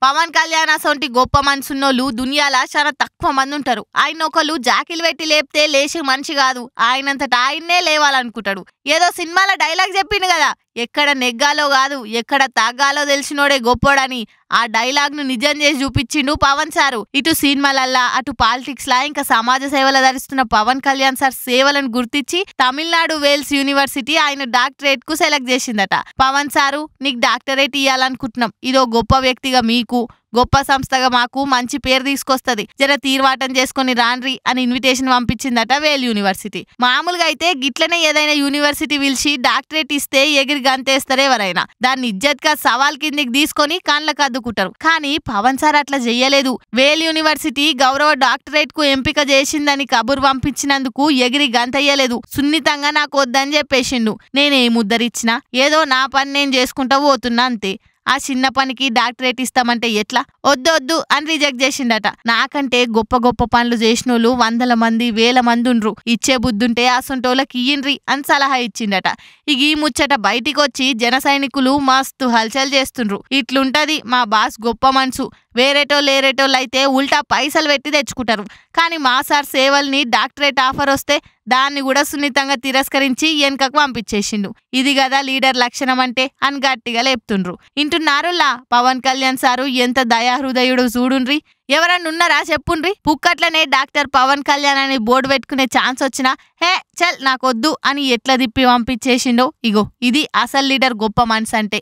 పవన్ కళ్యాణ్ అసొంటి గొప్ప మనసున్నోళ్ళు దునియాల చాలా తక్కువ మంది ఉంటారు. ఆయన ఒకళ్ళు జాకిలు పెట్టి లేపితే లేచే మనిషి కాదు. ఆయనంతట ఆయన్నే లేవాలనుకుంటాడు. ఏదో సినిమాల డైలాగ్ చెప్పిండు కదా, ఎక్కడ నెగ్గాలో కాదు ఎక్కడ తగ్గాలో తెలిసినోడే గొప్పోడని. ఆ డైలాగ్ ను నిజం చేసి చూపించిండు పవన్ సారు. ఇటు సినిమాలల్లా అటు పాలిటిక్స్ లా ఇంకా సమాజ సేవలు ధరిస్తున్న పవన్ కళ్యాణ్ సార్ సేవలను గుర్తించి తమిళనాడు వేల్స్ యూనివర్సిటీ ఆయన డాక్టరేట్ కు సెలెక్ట్ చేసిందట. పవన్ సారు, నీకు డాక్టరేట్ ఇయ్యాలనుకుంటున్నాం. ఇదో గొప్ప వ్యక్తిగా మీకు, గొప్ప సంస్థగా మాకు మంచి పేరు తీసుకొస్తది, జర తీర్వాటం చేసుకుని రాన్రి అని ఇన్విటేషన్ పంపించిందట వేల్ యూనివర్సిటీ. మామూలుగా అయితే గిట్లనే ఏదైనా యూనివర్సిటీ పిలిచి డాక్టరేట్ ఇస్తే ఎగిరి గంతేస్తారు ఎవరైనా. దాన్ని ఇజ్జత్ గా సవాల్ కిందికి తీసుకొని కాళ్ళకు అద్దుకుంటారు. కానీ పవన్ సార్ అట్లా చెయ్యలేదు. వేల్ యూనివర్సిటీ గౌరవ డాక్టరేట్ కు ఎంపిక చేసిందని కబురు పంపించినందుకు ఎగిరి గంతయ్యలేదు. సున్నితంగా నాకు వద్దని చెప్పేసిండు. నేనేం ఉద్ధరించినా ఏదో నా పని నేను చేసుకుంటా పోతున్నా అంతే. ఆ చిన్న పనికి డాక్టరేట్ ఇస్తామంటే ఎట్లా? వద్దు అని రిజెక్ట్ చేసిండట. నాకంటే గొప్ప గొప్ప పనులు చేసినోళ్ళు వందల మంది వేల మంది ఉండ్రు. ఇచ్చే బుద్ధుంటే అసొంటోళ్ళకి ఇయ్యండ్రి అని సలహా ఇచ్చిండట. ఇక ఈ ముచ్చట బయటికి వచ్చి జన సైనికులు మస్తు హల్చల్ చేస్తుండ్రు. ఇట్లుంటది మా బాస్ గొప్ప మనసు. వేరేటోళ్ళు అయితే ఉల్టా పైసలు పెట్టి తెచ్చుకుంటారు. కానీ మా సార్ సేవల్ని డాక్టరేట్ ఆఫర్ వస్తే దాన్ని కూడా సున్నితంగా తిరస్కరించి వెనకకు పంపించేసిండు. ఇది కదా లీడర్ లక్షణం అంటే అని గట్టిగా లేపుతుండ్రు. ఇంటున్నారులా పవన్ కళ్యాణ్ సారు ఎంత దయాహృదయుడు చూడుండ్రి. ఎవరన్నా ఉన్నారా చెప్పుండ్రి. పుక్కట్లనే డాక్టర్ పవన్ కళ్యాణ్ అని బోర్డు పెట్టుకునే ఛాన్స్ వచ్చినా హే చల్ నాకొద్దు అని ఎట్లా తిప్పి పంపించేసిండో. ఇగో ఇది అసలు లీడర్ గొప్ప మనసు అంటే.